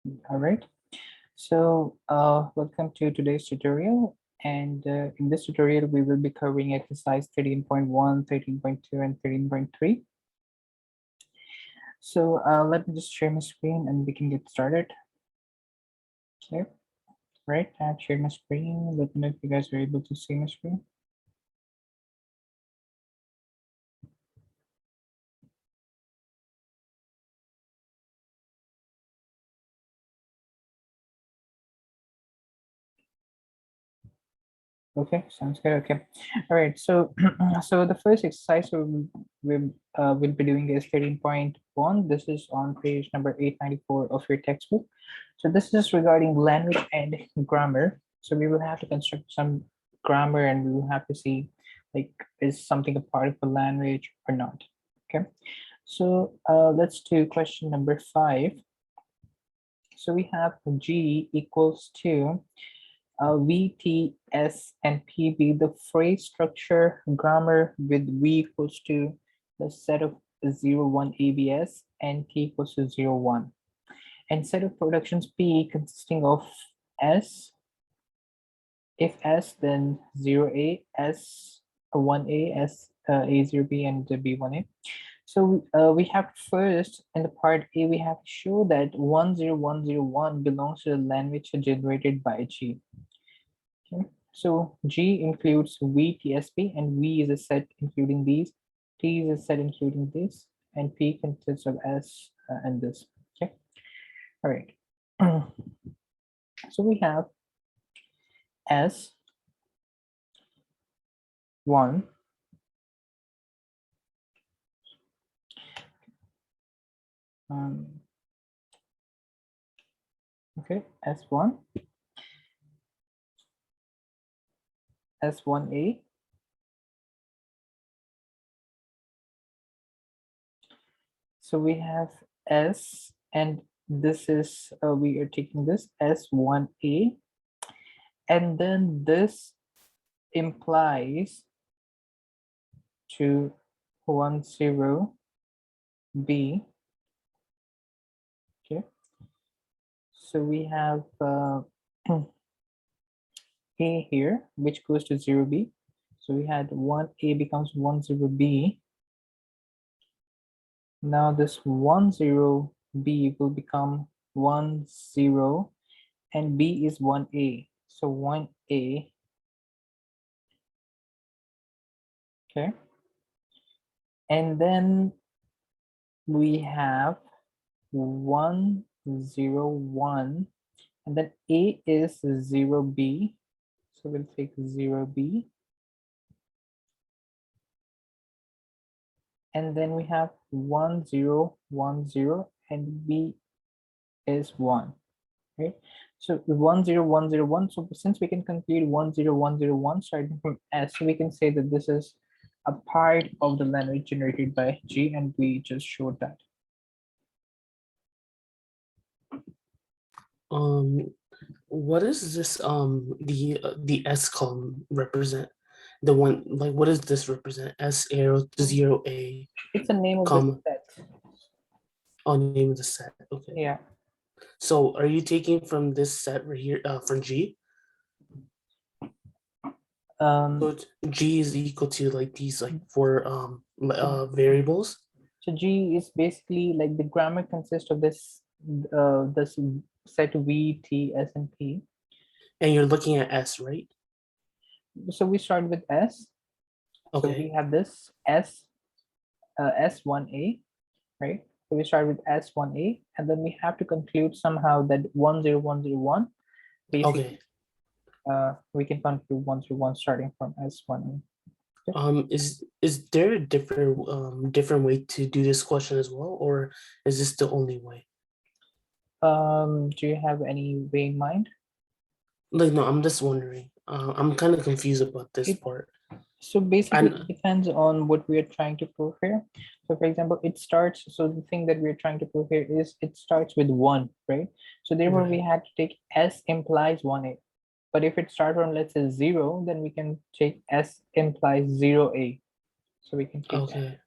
All right. So, welcome to today's tutorial. And in this tutorial, we will be covering exercise 13.1, 13.2, and 13.3. So, let me just share my screen and we can get started. Okay. Right. I've shared my screen. Let me know if you guys are able to see my screen. Okay, sounds good. Okay, all right. So, so the first exercise we'll be doing is 13.1. This is on page number 894 of your textbook. So this is regarding language and grammar. So we will have to construct some grammar, and we will have to see like is something a part of a language or not. Okay. So let's do question number 5. So we have G equals to V, T, S, and P be the phrase structure grammar with V equals to the set of 0, 1 ABS and T equals to 0, 1. And set of productions P consisting of S, if S, then 0A, S, 1A, S, A0B, and B1A. So we have first in the part A, we have to show that 10101 belongs to the language generated by G. Okay. So G includes V, TSP, and V is a set including these. T is a set including this, and P consists of S and this. Okay. All right. So we have S1. Okay, S1, S1A, so we have S, and this is, we are taking this S1A, and then this implies to 10B. Okay, so we have A here, which goes to 0B. So we had 1A becomes 10B. Now this 10B will become 10, and B is 1A. So 1A, okay. And then we have 101, and then A is 0B. So we'll take 0B. And then we have 1010, and B is 1. Right? So 10101. So since we can conclude 10101 starting from S, we can say that this is a part of the language generated by G, and we just showed that. What is this the S column represent? The one, like, what does this represent? S arrow 0A It's the name of the comma set. name of the set. Okay. Yeah. So are you taking from this set right here from G? So G is equal to like these like four variables. So G is basically like the grammar consists of this this set V, T, S, and P. And you're looking at S, right? So we start with S. Okay. So we have this S, S1A, right? So we start with S1A, and then we have to conclude somehow that 10101. Basically, Okay. We can conclude 101 starting from S1A. Okay. Is there a different way to do this question as well, or is this the only way? Do you have any way in mind? Like, no, I'm just wondering. I'm kind of confused about this part. So basically, it depends on what we are trying to prove here. So for example, it starts, so the thing that we're trying to prove here is it starts with 1, right? So therefore, we had to take S implies 1A. But if it starts from, let's say, 0, then we can take S implies 0A. So we can take Okay.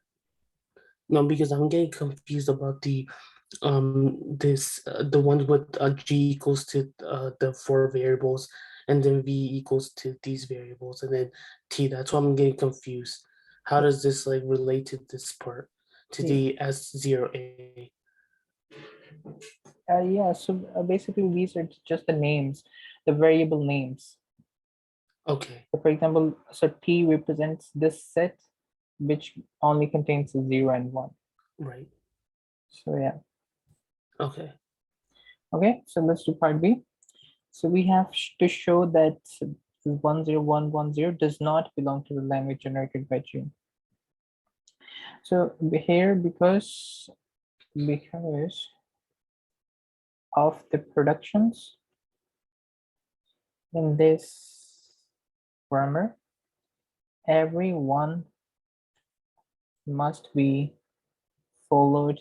No, because I'm getting confused about the this the one with g equals to the four variables, and then v equals to these variables, and then t. That's why I'm getting confused. How does this like relate to this part, to Yeah, the S0A? yeah. So basically, these are just the names, the variable names. Okay, So for example, so T represents this set, which only contains a 0 and 1. right. So yeah. Okay. Okay, so let's do part B. So we have to show that 10110 does not belong to the language generated by G. So here, because of the productions in this grammar, every one must be followed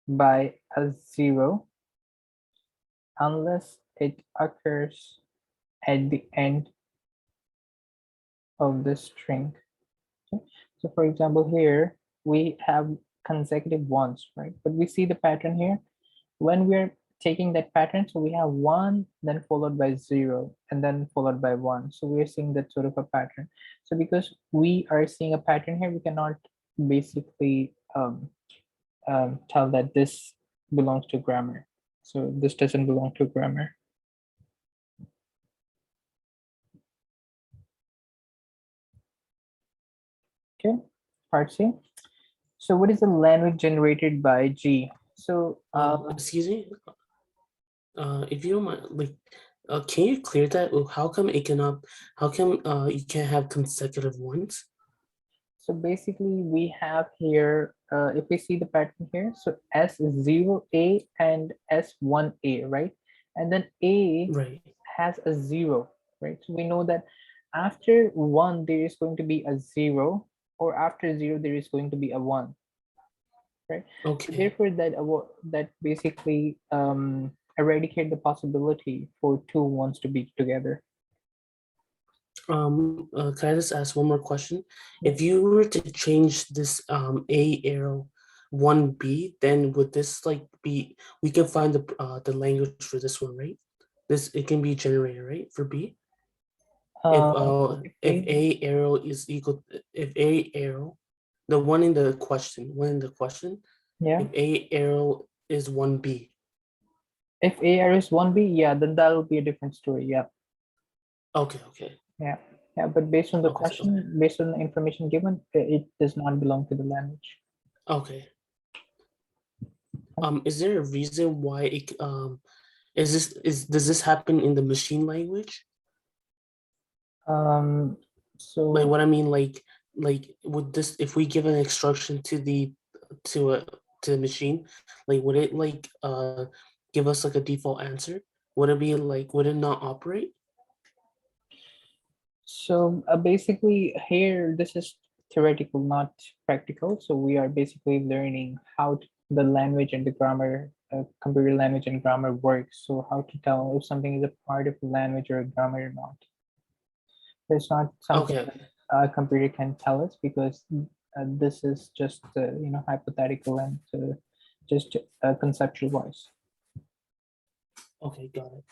by a 0 unless it occurs at the end of the string. Okay? So for example, here we have consecutive ones, right? But we see the pattern here. When we're taking that pattern, so we have 1, then followed by 0, and then followed by 1. So we're seeing that sort of a pattern. So because we are seeing a pattern here, we cannot basically tell that this belongs to grammar. So this doesn't belong to grammar. Okay, part C. So what is the language generated by G? So Excuse me. If you don't mind, like, can you clear that? How come it cannot? How come you can't have consecutive ones? so basically we have here, if we see the pattern here, so S0A and S1A, right? And then A Right. has a 0, right? So we know that after 1 there is going to be a 0, or after 0 there is going to be a 1, right? So Okay. therefore that basically eradicate the possibility for two ones to be together. Can I just ask one more question? Yeah. If you were to change this A arrow 1B, then would this like be, we can find the language for this one, right? This, it can be generated, right, for B? Uh, if If A, A arrow is equal, if A arrow, the one in the question, yeah, if A arrow is 1B. if AR is 1B, yeah, then that will be a different story. Yeah, Okay, okay. yeah, yeah. But based on the Okay, okay. question, based on the information given, it does not belong to the language. Okay. Is there a reason why it does this happen in the machine language? Um, Like so what I mean, like would this, if we give an instruction to the to a to the machine, like would it like give us like a default answer? Would it be like, would it not operate? basically here, this is theoretical, not practical. So we are basically learning how the language and the grammar, computer language and grammar works. So how to tell if something is a part of a language or a grammar or not. It's not something Okay, that a computer can tell us, because this is just hypothetical and just conceptual wise. okay, got it.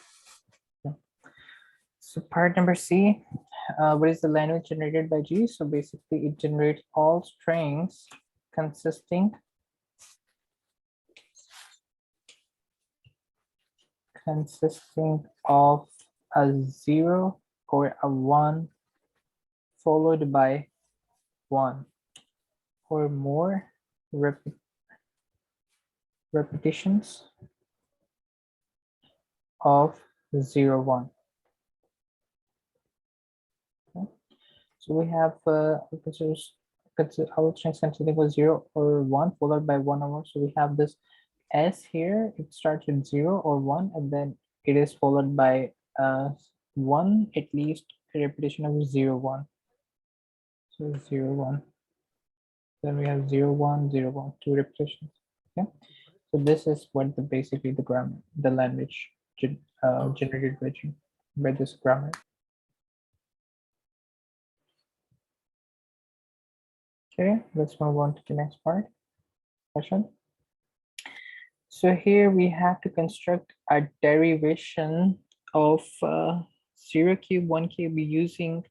So part number C, what is the language generated by G? So basically it generates all strings consisting of a 0 or a 1 followed by 1 or more rep repetitions of 0, 1. Okay. So we have our strings consisting of 0 or 1 followed by 1 or more. So we have this S here, it starts with 0 or 1, and then it is followed by 1, at least a repetition of 0, 1. So 0, 1. Then we have 0, 1, 0, 1, two repetitions. Okay. So this is what basically the grammar, the language Okay. generated by this grammar. Okay, let's move on to the next part. Question. So here we have to construct a derivation of 0 cube 1 cube using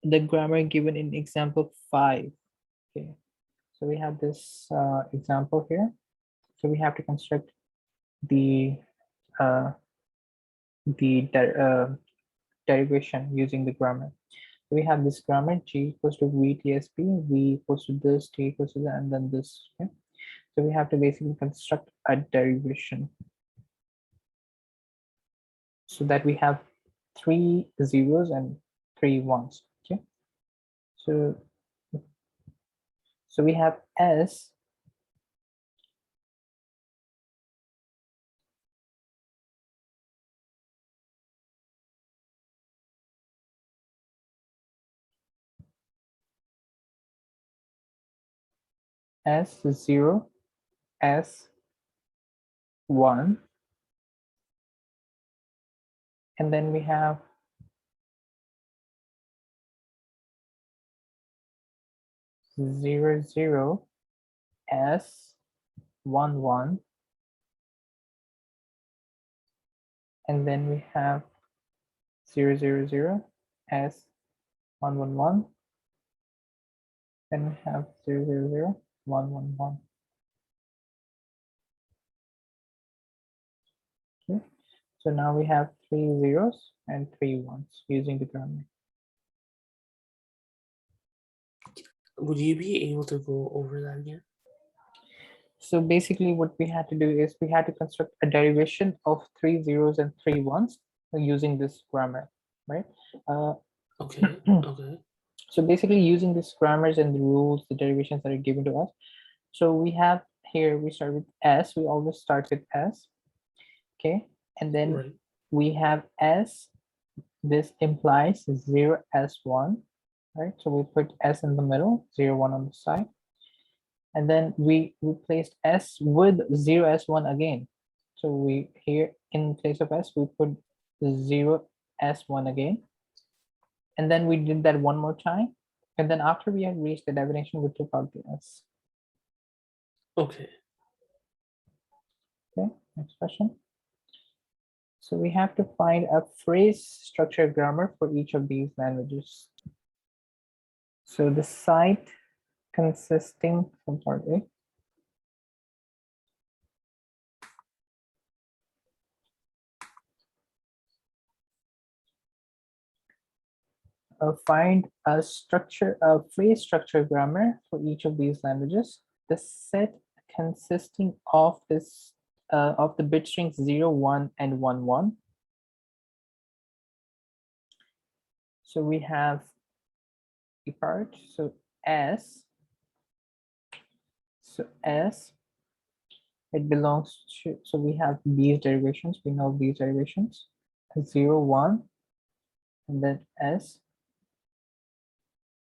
the grammar given in example 5. Okay, so we have this example here. So we have to construct the uh, the derivation using the grammar. So we have this grammar g equals to v tsp, v equals to this, t equals to that, and then this. Okay, so we have to basically construct a derivation so that we have 3 zeros and 3 ones. Okay, so we have s0, s1, and then we have 0, s11, and then we have 0, s111, then we have 0, 1, 1, 1. Okay, so now we have 3 zeros and 3 ones using the grammar. Would you be able to go over that again? So basically what we had to do is we had to construct a derivation of 3 zeros and 3 ones using this grammar, right? Okay, okay. So basically using these grammars and the rules, the derivations that are given to us. So we have here, we start with s, we always start with s, okay? And then Right. we have s, this implies 0 s1, right? So we put s in the middle, 0, 1 on the side. And then we replaced s with 0 s1 again. So we here in place of s, we put 0 s1 again. And then we did that one more time. And then after we have reached the definition, we took out the s. Okay. Okay, next question. So we have to find a phrase structure grammar for each of these languages. So the site consisting from part A. Find a structure, a phrase structure grammar for each of these languages. The set consisting of this of the bit strings 0, 1, and 1, 1. So we have a part. So S. So S. It belongs to. So we have these derivations. We know these derivations. 0, 1, and then S.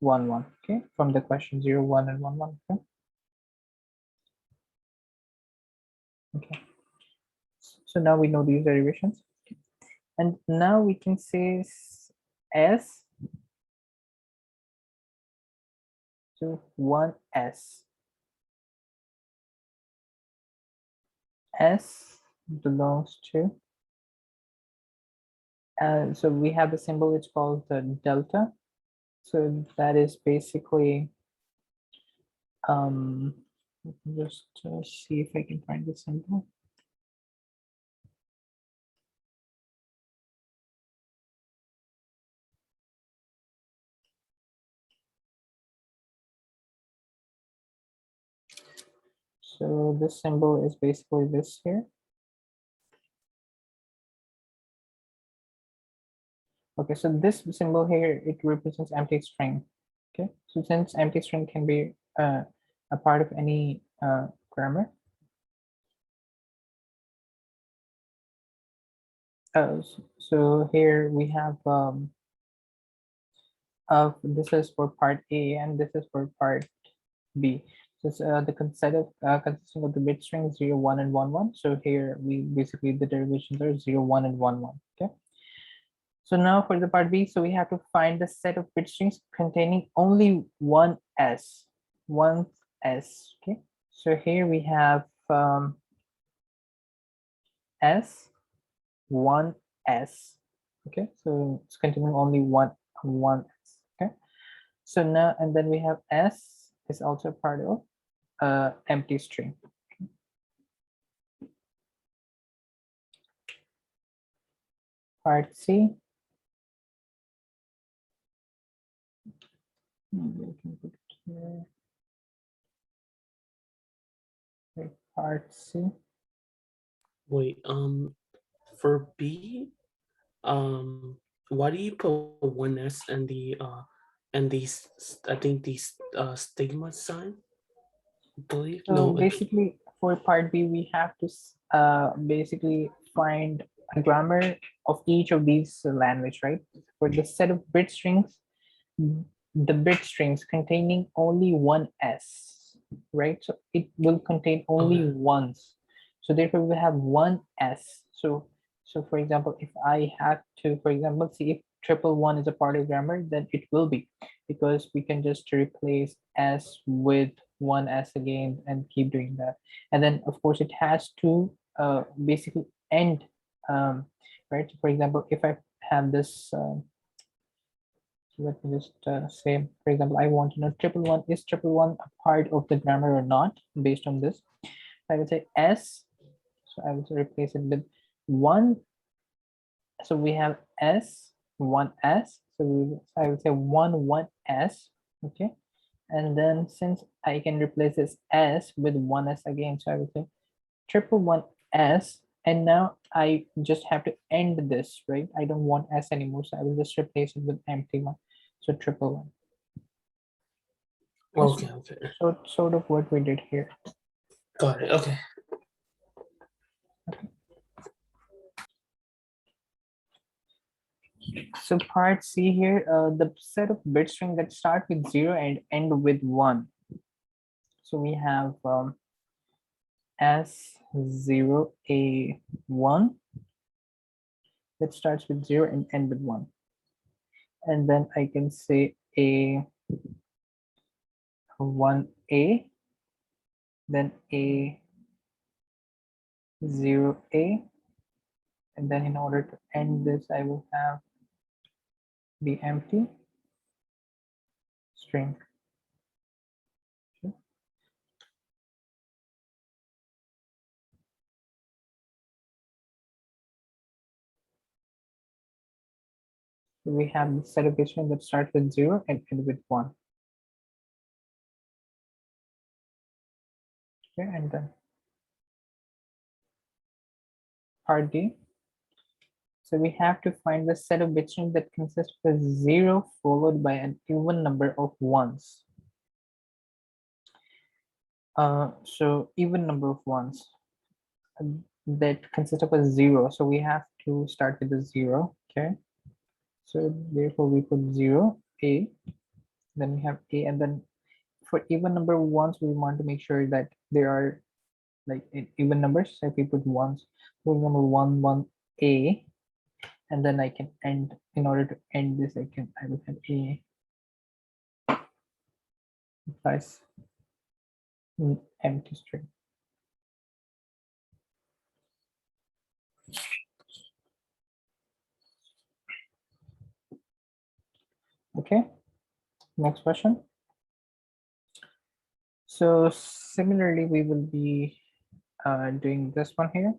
1, 1. Okay, from the question 0, 1, and 1, 1. Okay. Okay. So now we know these derivations. And now we can say S to 1S. S belongs to, so we have the symbol, it's called the delta. So that is basically, just see if I can find the symbol. So this symbol is basically this here. Okay, so this symbol here, it represents empty string. Okay, so since empty string can be a part of any grammar, so here we have this is for part A and this is for part B. So it's the set of consisting of the bit strings 0, 1, and 1, 1. So here we basically the derivations are 0, 1, and 1, 1. Okay. So now for the part B, so we have to find the set of bit strings containing only one S. Okay. So here we have S, 1S. Okay, so it's containing only one S. Okay, so now, and then we have S is also part of empty string. Part C. Maybe I can put it here. Okay, part C. Wait, for B, why do you put one S and these I think these stigma sign? I believe So no. basically, for part B, we have to basically find a grammar of each of these language, right? For the set of bit strings, the bit strings containing only one S, right? So it will contain only Okay. once. So therefore, we have one S. So for example, if I have to, for example, see if triple one is a part of grammar, then it will be, because we can just replace S with one S again and keep doing that. And then of course it has to basically end, right? So for example, if I have this, let me just say, for example, I want to know triple one, is triple one a part of the grammar or not? Based on this, I would say S. So I would replace it with one. So we have S, one S. I would say one S. Okay. And then since I can replace this S with one S again, so I would say triple one S. And now I just have to end this, right? I don't want S anymore, so I will just replace it with empty one. So triple one. Okay, Okay. Okay. so sort of what we did here. Got it. Okay. So part C here, the set of bit string that start with 0 and end with 1. So we have S0A1 that starts with 0 and end with 1. And then I can say A1A, then A0A, and then in order to end this, I will have the empty string. Okay. So we have the set of bit string that starts with 0 and end with 1. Okay, and then part D. So we have to find the set of bit string that consists of 0 followed by an even number of ones. So even number of ones that consist of a 0. So we have to start with a 0. Okay. So therefore we put 0, A, then we have A, and then for even number of ones, we want to make sure that there are like even numbers. So if we put ones, for example, 1, 1, A, and then I can end, in order to end this, I will have A plus empty string. Okay, next question. So similarly, we will be doing this one here.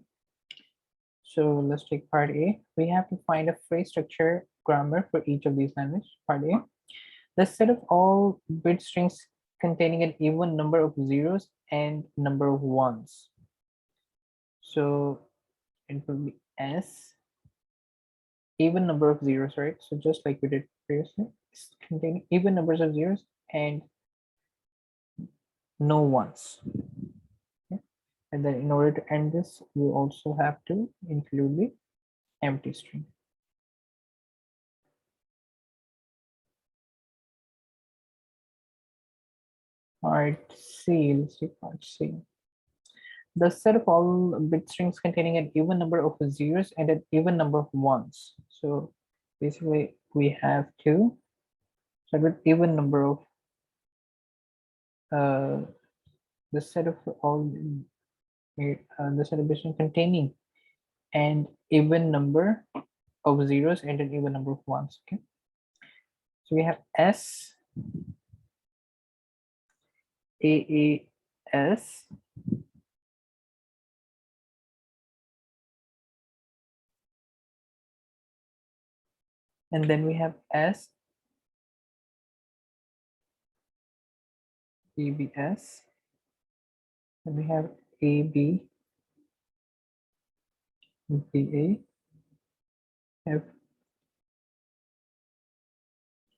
So let's take part A. We have to find a phrase structure grammar for each of these languages. Part A. The set of all bit strings containing an even number of zeros and number of ones. So it will be S, even number of zeros, right? So just like we did previously, it's containing even numbers of zeros and no ones. Okay? And then in order to end this, we also have to include the empty string. Part C, let's see part C. The set of all bit strings containing an even number of zeros and an even number of ones. So basically we have to start with even number of the set of all the set of bit strings containing and even number of zeros and an even number of ones. Okay, so we have S, AAS, and then we have S, BBS, and we have AB, BA,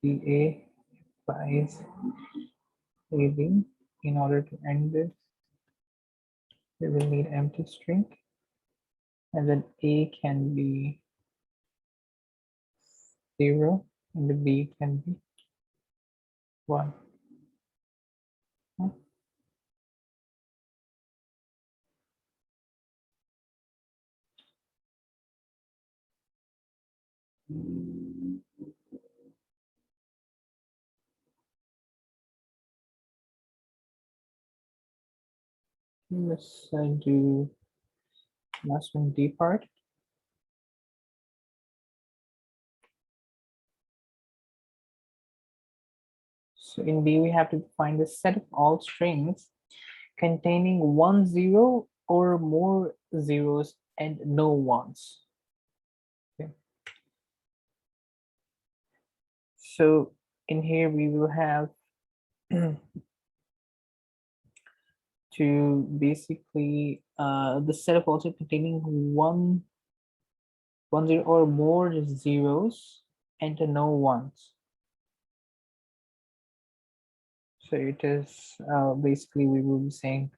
FGA, applies AB. In order to end this, we will need empty string, and then A can be 0 and the B can be 1. Let's do last one, D part. So in B, we have to find a set of all strings containing 1 0 or more zeros and no ones. Okay. So in here, we will have to basically the set of also containing 1 0 or more zeros and no ones. So it is basically we will be saying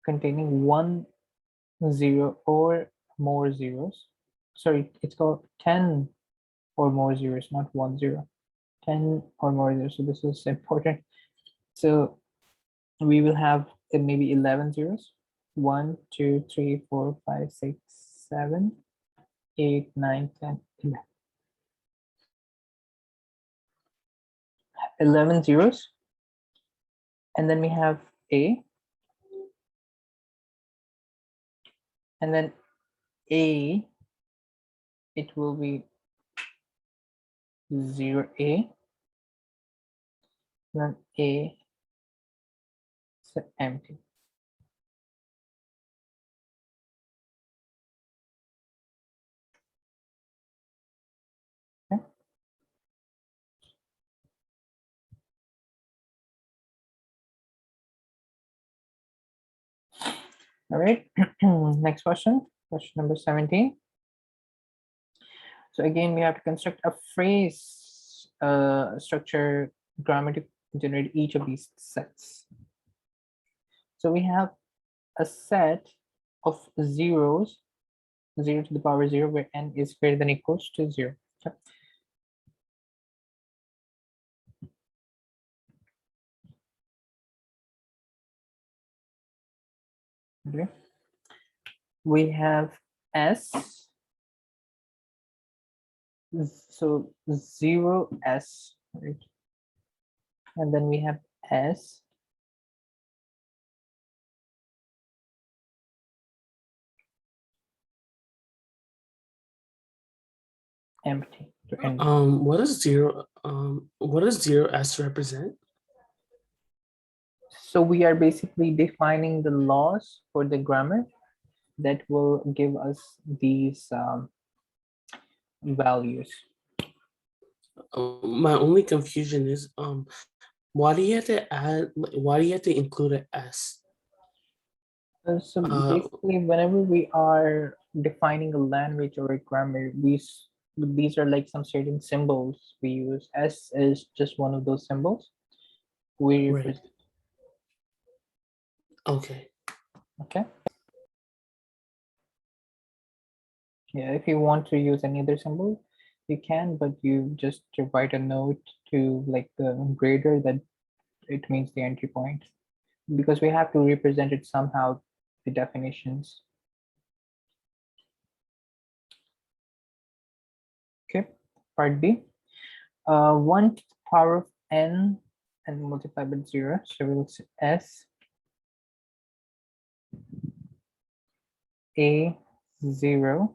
containing 1 0 or more zeros. Sorry, it's called 10 or more zeros, not 1 0. 10 or more zeros. So this is important. So we will have maybe 11 zeros. 1, 2, 3, 4, 5, 6, 7, 8, 9, 10, 11. 11 zeros. And then we have A. And then A, it will be 0A. Then A is empty. Okay. All right. Next question. Question number 17. So again, we have to construct a phrase structure grammar to generate each of these sets. So we have a set of zeros, 0 to the power 0, where n is greater than equals to 0. Okay. Okay. We have S, so 0S, right? And then we have S, empty to end. What does 0s represent? So we are basically defining the laws for the grammar that will give us these values. My only confusion is why do you have to include an S? So basically, whenever we are defining a language or a grammar, these are like some certain symbols we use. S is just one of those symbols. We Right. Okay. Okay. Yeah, if you want to use any other symbol, you can, but you just write a note to like the grader that it means the entry point, because we have to represent it somehow, the definitions. Okay, part B. 1 to the power of n and multiply by 0. So we'll say S A0,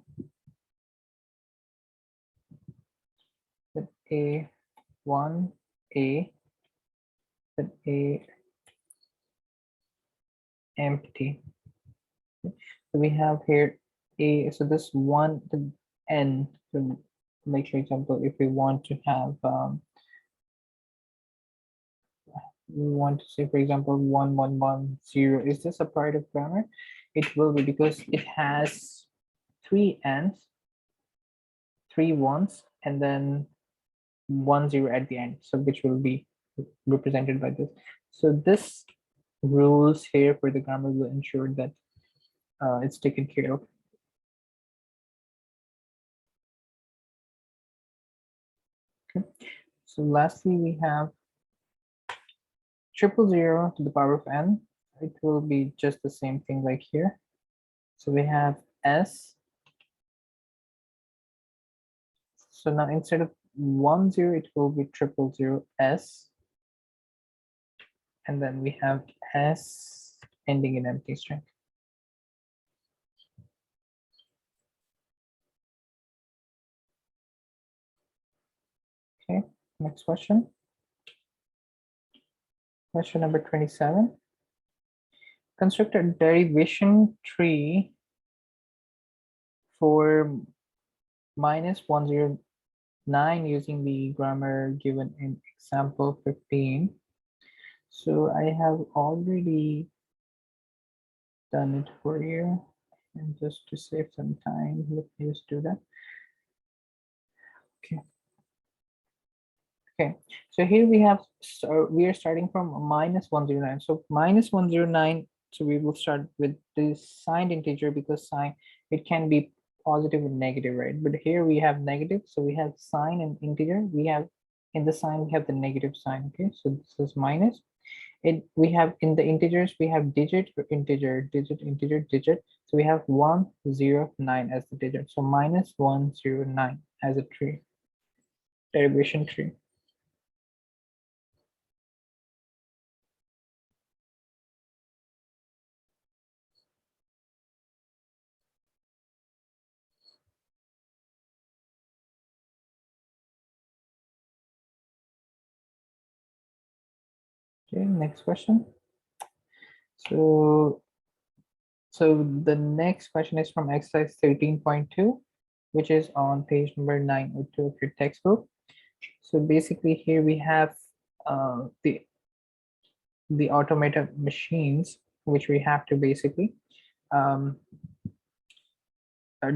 then A1, A, then A empty. So we have here A, so this one, the N, so like for example, if we want to have, we want to say, for example, 1110, is this a part of grammar? It will be because it has three N's, three ones, and then 10 at the end, so which will be represented by this. So this rules here for the grammar will ensure that it's taken care of. Okay. So lastly, we have 000 to the power of n. It will be just the same thing like here. So we have s. So now instead of 10, it will be 000 s. And then we have s ending in empty string. Okay, next question. Question number 27. Construct a derivation tree for -109 using the grammar given in example 15. So I have already done it for you. And just to save some time, let me just do that. Okay. Okay, so here we have, so we are starting from -109. So -109, so we will start with the signed integer because sign, it can be positive and negative, right? But here we have negative, so we have sign and integer. We have in the sign, we have the negative sign, okay? So this is minus. We have in the integers, we have digit or integer, digit, integer, digit. So we have 109 as the digit. So -109 as a tree, derivation tree. Okay, next question. So, the next question is from exercise 13.2, which is on page number 902 of your textbook. So basically here we have the automated machines, which we have to basically um,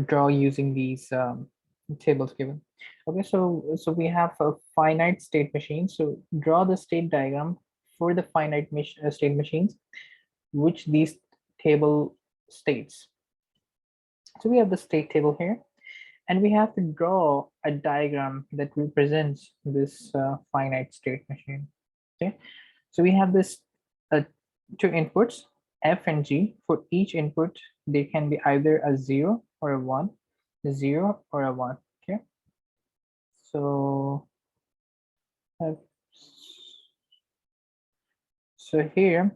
draw using these tables given. Okay, so we have a finite state machine. So draw the state diagram for the finite state machines, which these table states. So we have the state table here, and we have to draw a diagram that represents this finite state machine. Okay, so we have this two inputs, f and g. For each input, they can be either a 0 or a 1, a 0 or a 1. Okay, so so here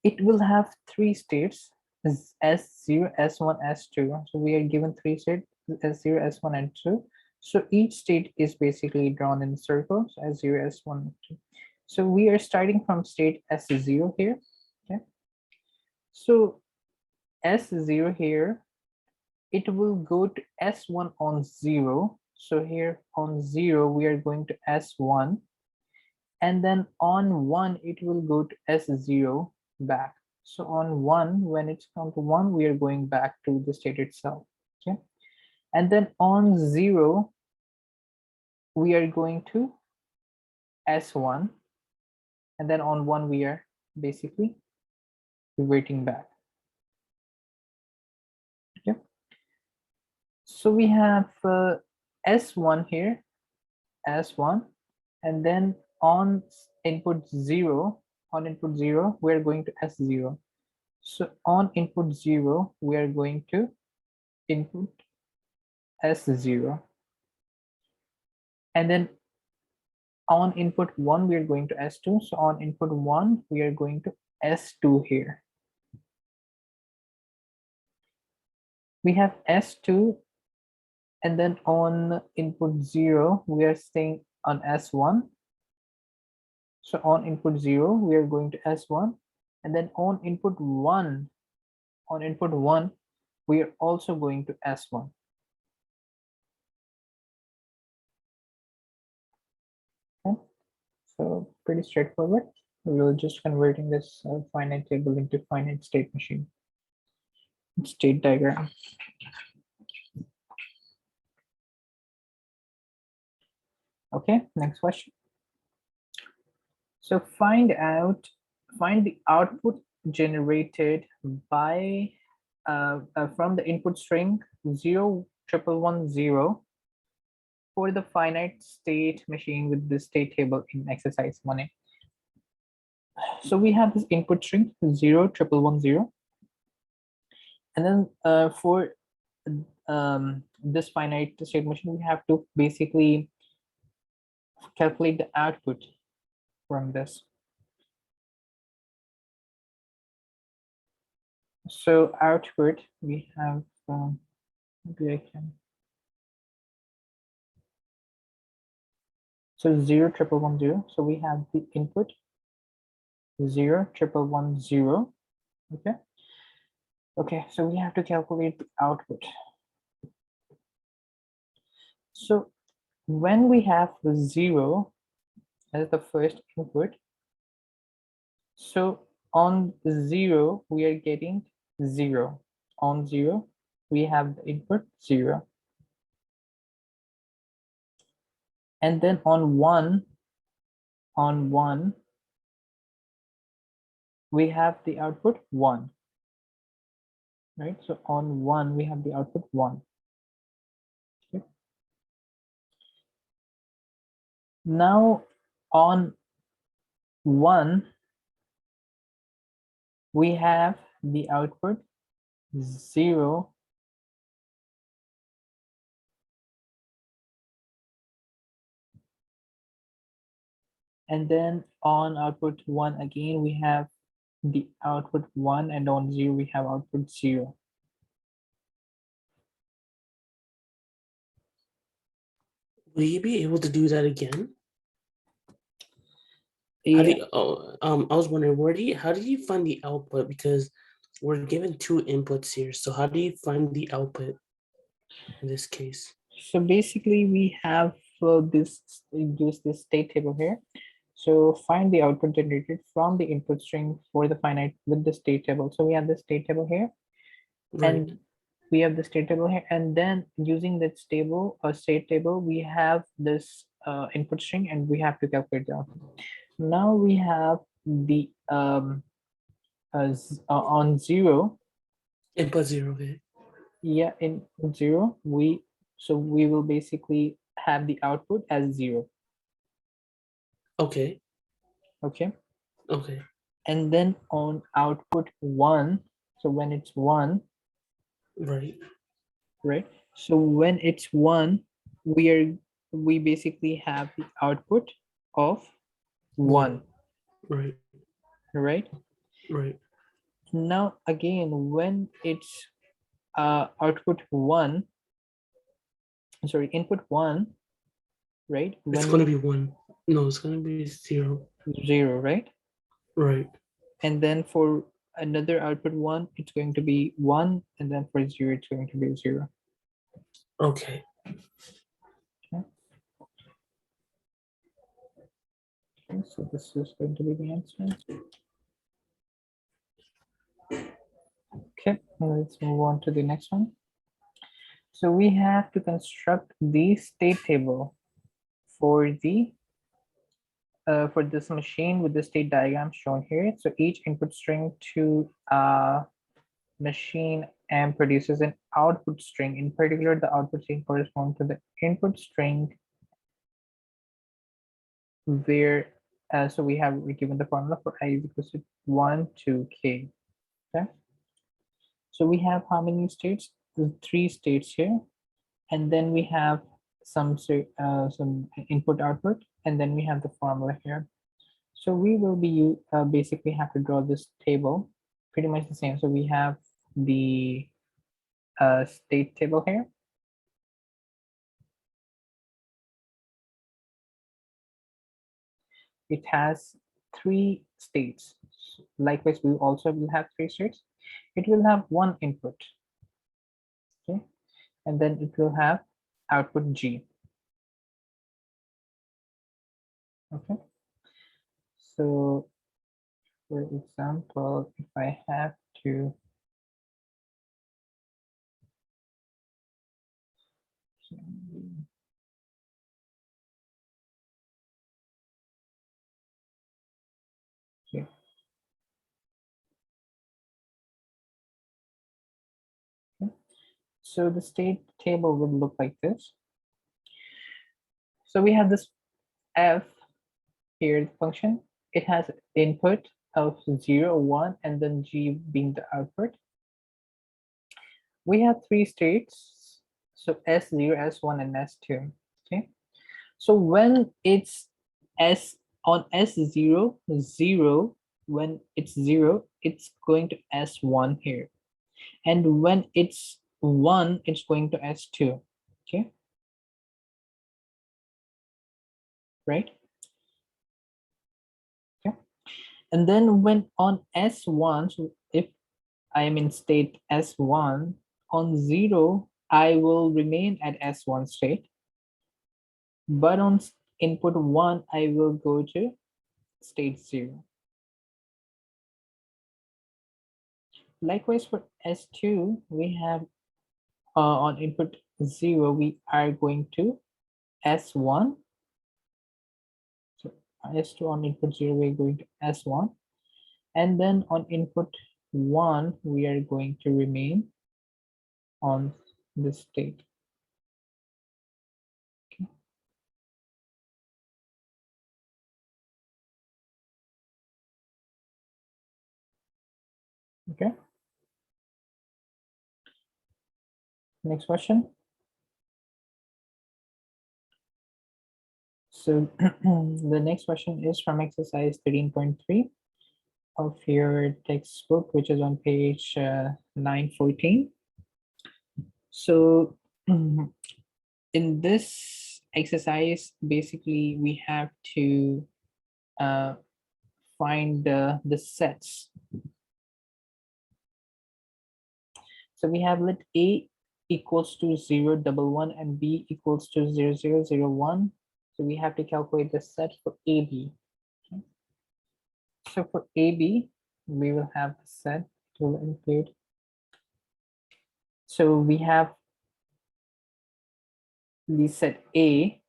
it will have three states, S0, S1, S2. So we are given three states, S0, S1, and 2. So each state is basically drawn in circles, S0, S1, S2. So we are starting from state S0 here. Okay. So S0 here, it will go to S1 on 0. So here on 0, we are going to S1. And then on 1, it will go to S0 back. So on 1, when it's come to 1, we are going back to the state itself. Okay. And then on 0, we are going to S1. And then on 1, we are basically reverting back. Okay. So we have S1 here, S1, and then on input 0, we're going to S0. So on input 0, we are going to input S0. And then on input 1, we are going to S2. So on input 1, we are going to S2 here. We have S2, and then on input 0, we are staying on S1. So on input 0, we are going to S1, and then on input 1, we are also going to S1. Okay, so pretty straightforward. We're just converting this finite table into finite state machine state diagram. Okay, next question. So find the output generated by from the input string 01110 for the finite state machine with the state table in exercise 1A. So we have this input string 01110, and then for this finite state machine, we have to basically calculate the output from this. So output, we have maybe I can. So 01110. So we have the input 01110. Okay. Okay, so we have to calculate the output. So when we have the 0 as the first input, so on 0 we are getting 0. On 0 we have the input 0, and then on 1 we have the output 1, right? So on 1 we have the output 1. Okay. Now on 1 we have the output 0, and then on output 1 again we have the output 1, and on 0 we have output 0. Will you be able to do that again? How do Yeah, you, I was wondering, how do you find the output? Because we're given two inputs here. So how do you find the output in this case? so basically we have use this state table here. So find the output generated from the input string for the finite with the state table. So we have the state table here, Right. and we have the state table here, and then using that stable or state table, we have this input string, and we have to calculate the output. Now we have the on 0, Input 0, okay. yeah, in 0 we will basically have the output as 0. Okay. Okay, Okay. and then on output 1, so when it's 1, Right. right, so when it's 1 we basically have the output of 1, Right. right? Right. Now again, when it's output 1, sorry, input 1, right, It's when gonna we be 1. No, it's gonna be 0. 0, right, Right. and then for another output 1 it's going to be 1, and then for 0 it's going to be 0. Okay. Okay, okay, so this is going to be the answer. Okay, let's move on to the next one. So we have to construct the state table for the for this machine with the state diagram shown here. So each input string to machine M produces an output string. In particular, the output string corresponds to the input string where so we given the formula for I is equals to 1 to k. Okay, so we have how many states? The 3 states here, and then we have some input output, and then we have the formula here. So we will be basically have to draw this table pretty much the same. So we have the state table here. It has three states. Likewise, we also will have three states. It will have one input, okay, and then it will have output G. Okay, so for example, if I have to here. Okay. So the state table will look like this. So we have this f here, the function. It has input of 0, 1, and then G being the output. We have three states, so S0, S1, and S2. Okay, so when it's S on S0, 0, when it's 0, it's going to S1 here. And when it's 1, it's going to S2. Okay, right? Okay, and then when on S1, so if I am in state S1, on 0, I will remain at S1 state. But on input 1, I will go to state 0. Likewise, for S2, we have on input 0, we are going to S1. So S2 on input 0, we're going to S1. And then on input 1, we are going to remain on this state. Okay. Okay. Next question. So the next question is from exercise 13.3 of your textbook, which is on page 914. So in this exercise, basically we have to find the sets. So we have let A equals to 0, 1, and B equals to 0, 0, 0, 1. So we have to calculate the set for AB. Okay. So for AB, we will have the set, it will include. So we have the set A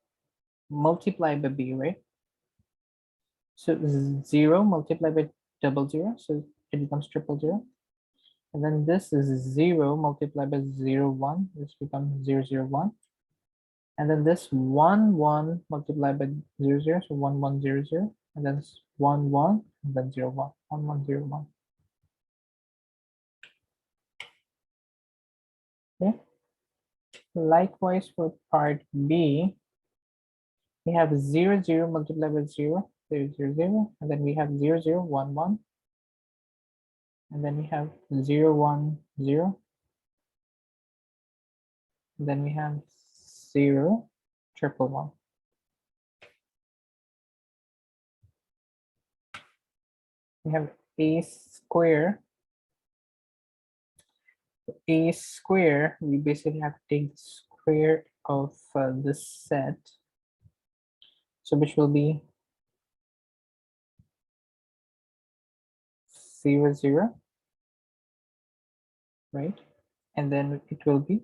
multiplied by B, right? So 0 multiplied by 0, so it becomes 0, and then this is 0 multiplied by 0, 1, this becomes 0, 0, 1, and then this 1, 1 multiplied by 0, 0, so 1, 1, 0, 0, and then 1, 1, and then 0, 1, 1, 1, 0, 1. Okay. Likewise for part B, we have 0, 0 multiplied by 0, 0, 0, 0, and then we have 0, 0, 1, 1, and then we have 0, 1, 0, and then we have 0, 1, 1. We have a square. A square, we basically have to take the square of this set. So which will be 0, 0, right? And then it will be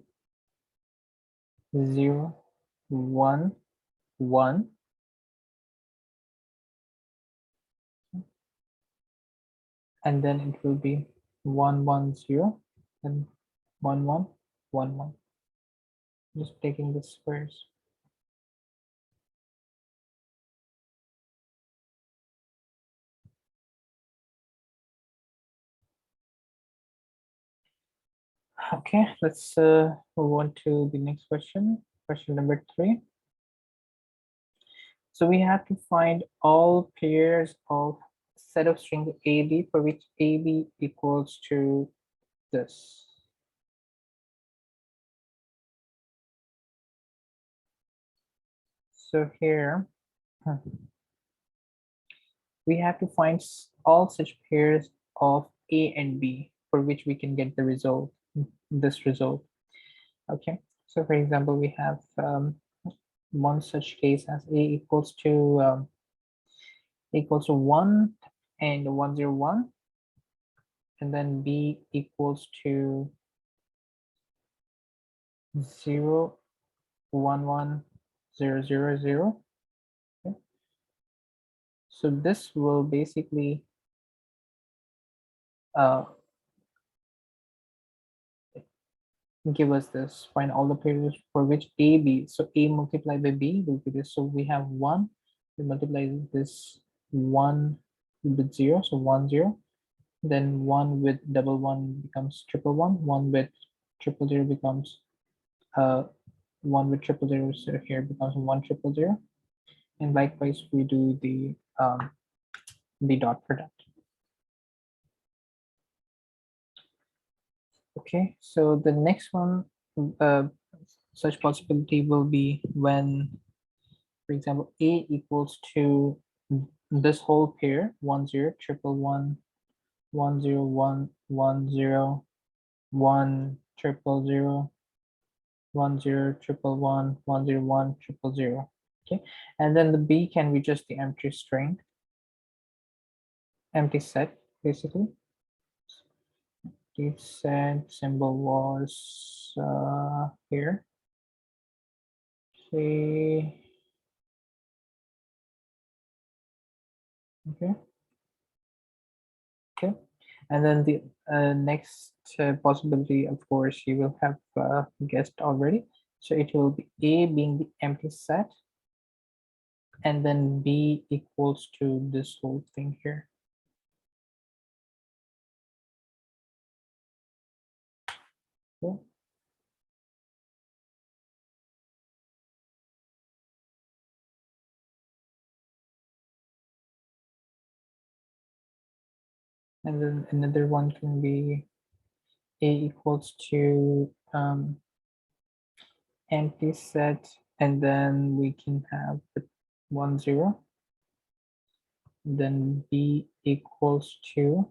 0, 1, 1. And then it will be 1, 1, 0, and 1, 1, 1, 1. Just taking the squares. Okay, let's move on to the next question. Question number 3. So we have to find all pairs of set of strings AB for which AB equals to this. So here we have to find all such pairs of A and B for which we can get the result, this result. Okay, so for example, we have one such case as A equals to 1 and 101, and then B equals to 0 1 1 0 0 0. Okay. So this will basically give us this, find all the pairs for which A, B. So A multiplied by B will be this. So we have 1, we multiply this 1 with 0, so 1 0. Then 1 with double 1 becomes triple 1, 1 with triple 0 becomes 1 with triple 0, so here becomes 1 triple 0. And likewise, we do the dot product. Okay, so the next one, such possibility will be when, for example, A equals to this whole pair, 1 0 triple 1 1 0 1 1 0 1 triple 0 1 0 triple 1 1 0 1 triple 0. Okay, and then the B can be just the empty string, empty set basically. The set symbol was here. Okay. Okay. Okay. And then the next possibility, of course, you will have guessed already. So it will be A being the empty set, and then B equals to this whole thing here. Okay. And then another one can be A equals to empty set, and then we can have the 1 0. Then B equals to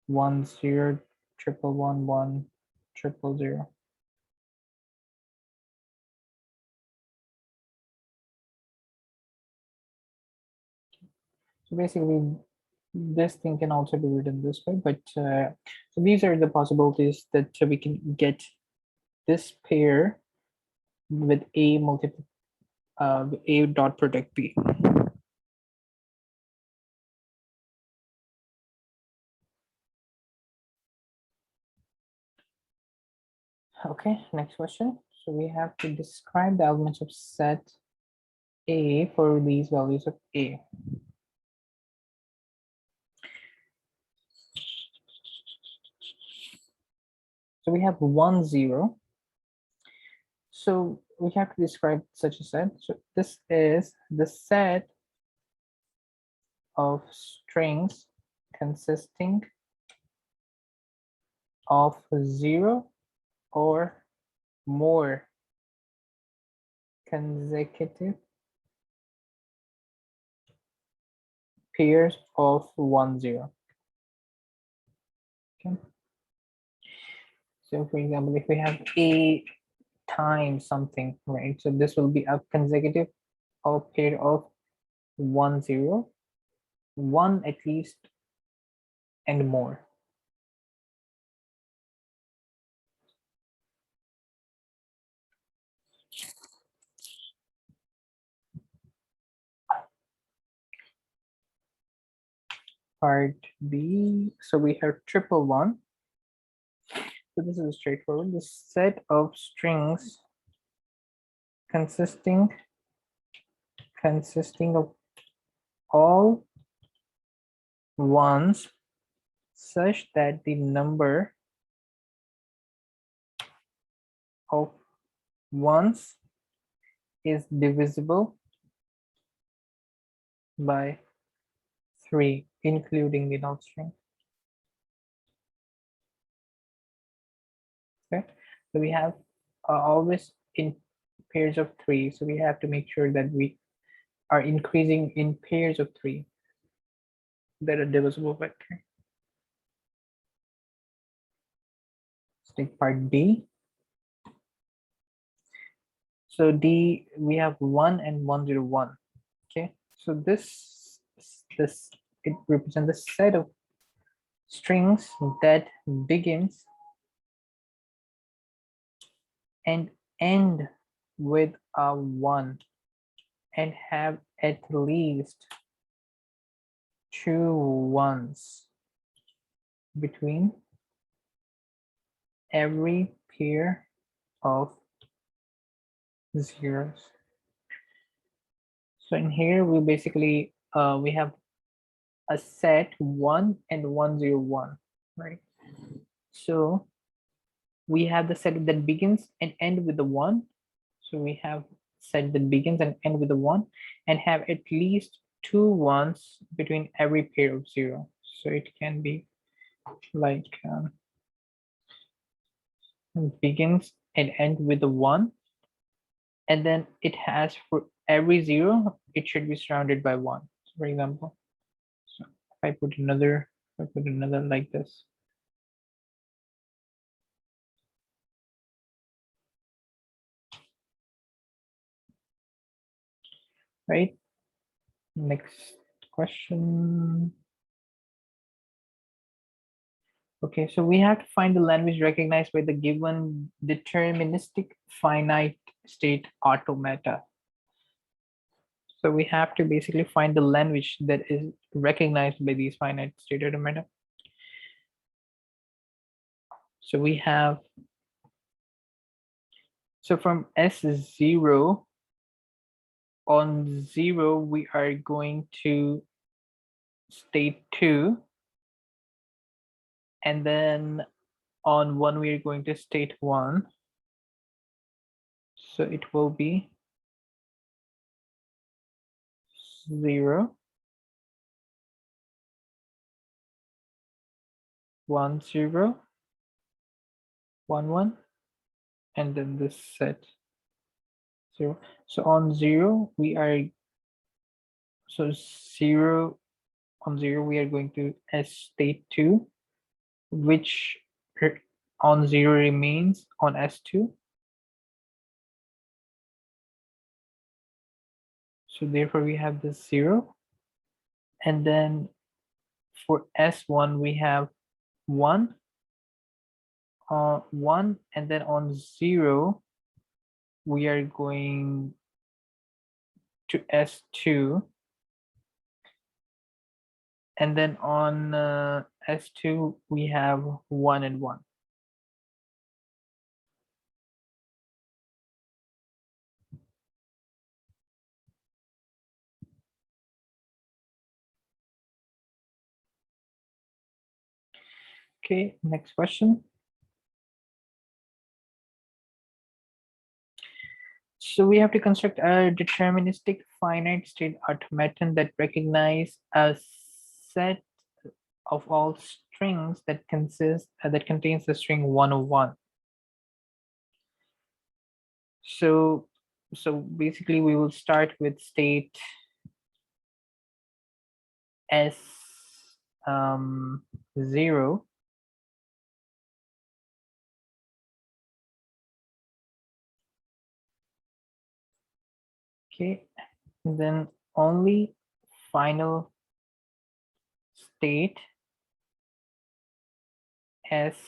1 0 triple 1 1 triple 0. So basically, this thing can also be written this way, but so these are the possibilities that we can get this pair with A multiple A dot product B. Okay, next question. So we have to describe the elements of set A for these values of A. So we have 1 0. So we have to describe such a set. So this is the set of strings consisting of 0 or more consecutive pairs of 1 0. Okay. So for example, if we have A times something, right? So this will be a consecutive of pair of 1 0, 1 at least, and more. Part B, so we have triple 1. So this is straightforward. The set of strings consisting of all ones such that the number of ones is divisible by 3, including the null string. Okay, so we have always in pairs of 3. So we have to make sure that we are increasing in pairs of 3 that are divisible by 3. Let's take part D. So D, we have 1 and 101. Okay, so this it represents the set of strings that begins and end with a 1 and have at least 2 ones between every pair of zeros. So in here we basically we have a set 1 and 101, right? So we have the set that begins and end with the 1. So we have set that begins and end with the 1 and have at least 2 ones between every pair of 0. So it can be like begins and end with the 1, and then it has for every 0 it should be surrounded by 1. So for example, so if I put another like this, right? Next question. Okay, so we have to find the language recognized by the given deterministic finite state automata. So we have to basically find the language that is recognized by these finite state automata. So we have, so from S0, on 0, we are going to state 2. And then on 1, we are going to state 1. So it will be 0, 1, 0, 1, 1, and then this set 0. So on 0, we are, so 0, on 0, we are going to S state 2, which on 0 remains on S2. So therefore we have this 0. And then for S1, we have 1, 1, and then on 0, we are going to S2. And then on S2, we have 1 and 1. Okay, next question. So we have to construct a deterministic finite state automaton that recognize a set of all strings that contains the string 101. So basically we will start with state S 0. Okay, and then only final state S3.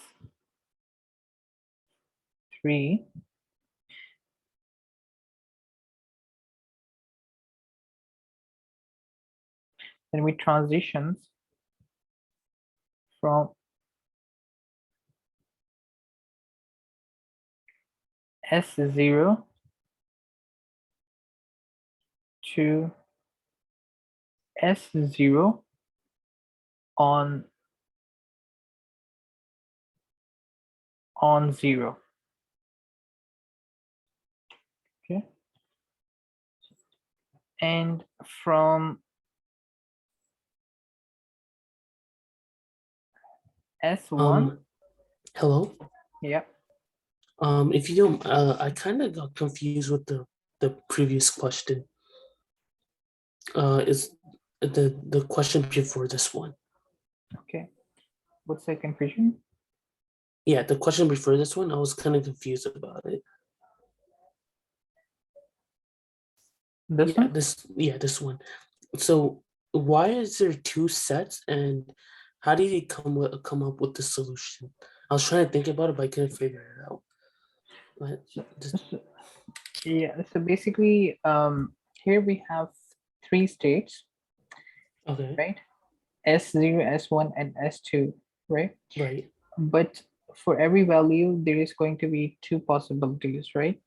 Then we transitions from S0 to S0 on 0. Okay, and from S1, Hello. yeah, If you don't, I kind of got confused with the previous question. Is the question before this one? Okay. What's the confusion? Yeah, the question before this one, I was kind of confused about it. This one? This one. So why is there two sets, and how did he come up with the solution? I was trying to think about it, but I couldn't figure it out. But So, just so- yeah. So basically, here we have three states, okay, right? S0, S1, and S2, right? right. But for every value, there is going to be two possibilities, right?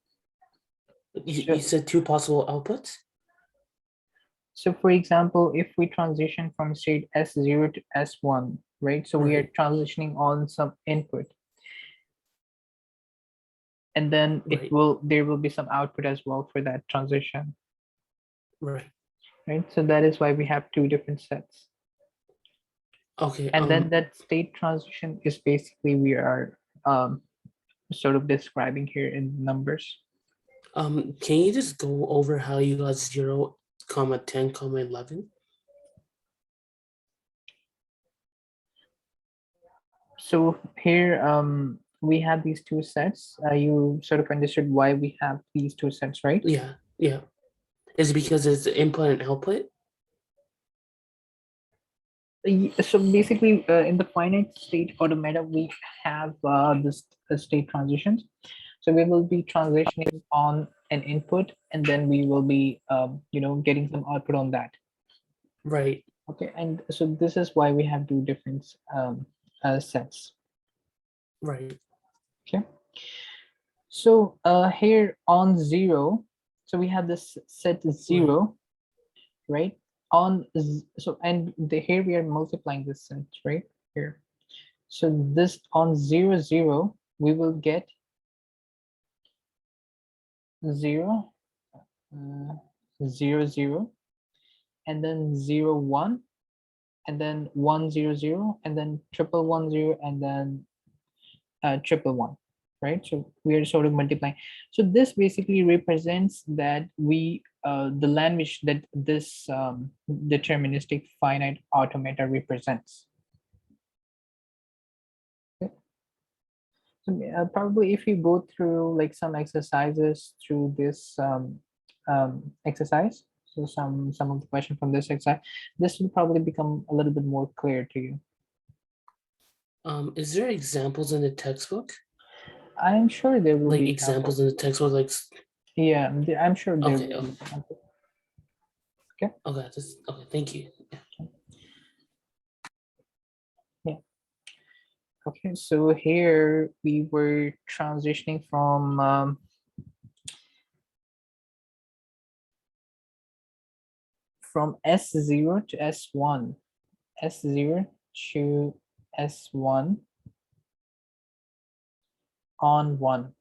You So, said two possible outputs? so for example, if we transition from state S0 to S1, right? So we are Right, transitioning on some input, and then right, there will be some output as well for that transition, right. right? So that is why we have two different sets. Okay, And then that state transition is basically we are sort of describing here in numbers. can you just go over how you got 0, comma 10, comma 11? So here we have these two sets. You sort of understood why we have these two sets, right? Yeah, yeah. Is it because it's input and output? So basically, in the finite state automata, we have this state transitions. So we will be transitioning on an input, and then we will be, getting some output on that. Right, Okay, and so this is why we have two different sets. right, Okay, so here on zero, so we have this set right, zero, right? So and here we are multiplying this set right here. So this on 0 0 we will get 0 uh, 0 0 and then 0 1 and then 1 0 0 and then triple 1 0 and then triple 1, right? So we are sort of multiplying. So this basically represents that the language that this deterministic finite automata represents. Okay. So probably if you go through like some exercises through this exercise, so some of the question from this exercise, this will probably become a little bit more clear to you. Is there examples in the textbook? I'm sure there will Like be examples examples. in the textbook, like Yeah, I'm sure there okay, will be examples. Okay. okay, this okay, thank you. Yeah. Yeah. Okay. So here we were transitioning from S0 to S1, S0 to S1 on 1.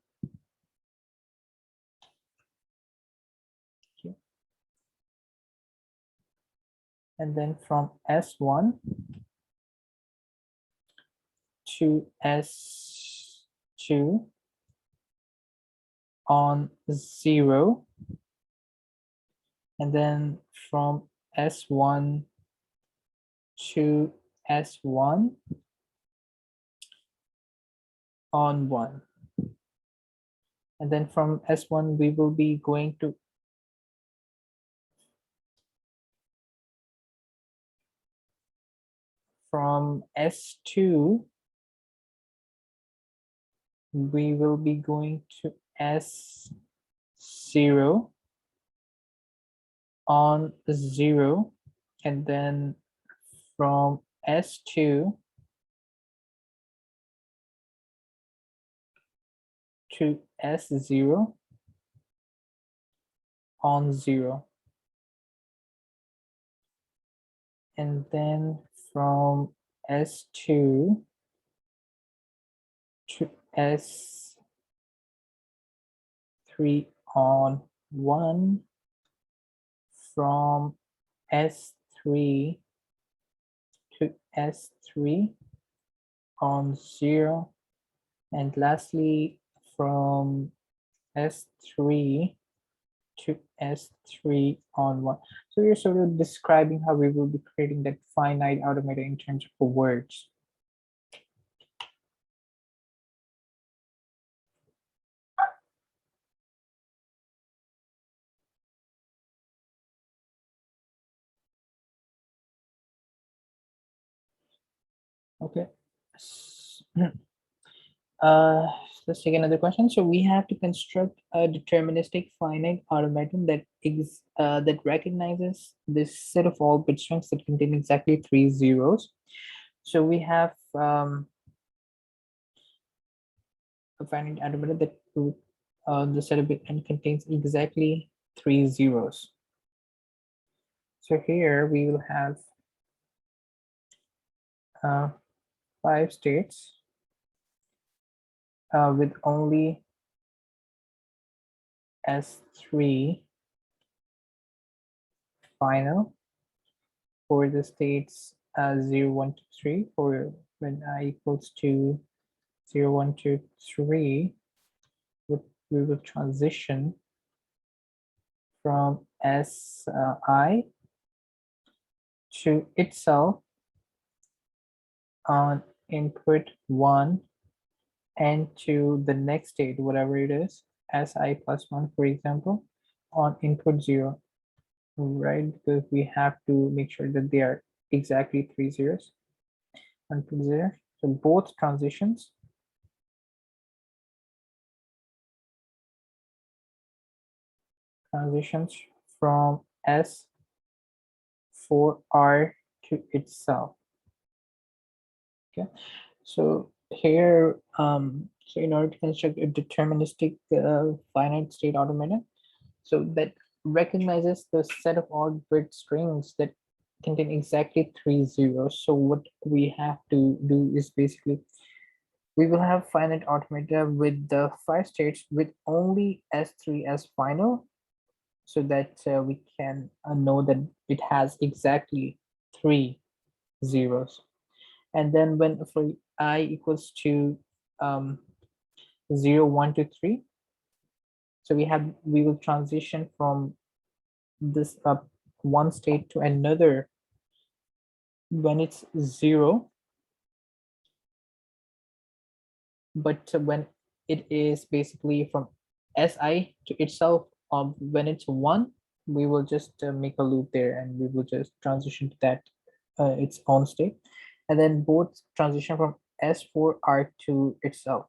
Okay. And then from S1 to S2 on 0. And then from S1 to S1 on 1. And then from S1, we will be going to from S2, we will be going to S0 on 0. And then from S2 to S0 on 0. And then from S2 to S3 on 1, from S3 to S3 on 0, and lastly from S3 to S3 on one. So you're sort of describing how we will be creating that finite automata in terms of words. Okay. Uh, let's take another question. So we have to construct a deterministic finite automaton that recognizes this set of all bit strings that contain exactly 3 zeros. So we have a finite automaton that the set of bit and contains exactly 3 zeros. So here we will have 5 states with only S3 final for the states 0, 1, 2, 3 for when I equals to 0, 1, 2, 3, we will transition from Si to itself on input 1 and to the next state, whatever it is, Si plus 1, for example, on input 0, right? Because we have to make sure that they are exactly 3 zeros. Input 0. So both transitions from S for R to itself. Okay, so here, so in order to construct a deterministic finite state automata, so that recognizes the set of all bit strings that contain exactly 3 zeros. So what we have to do is basically we will have finite automata with the 5 states with only S3 as final, so that we can know that it has exactly 3 zeros. And then when for I equals to um, 0, 1, 2, 3, so we will transition from this one state to another when it's 0, but when it is basically from Si to itself, when it's 1, we will just make a loop there and we will just transition to that its own state, and then both transition from S4R to itself.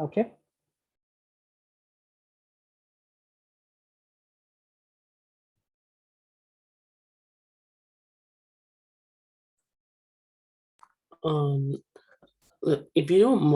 Okay. If you don't mind.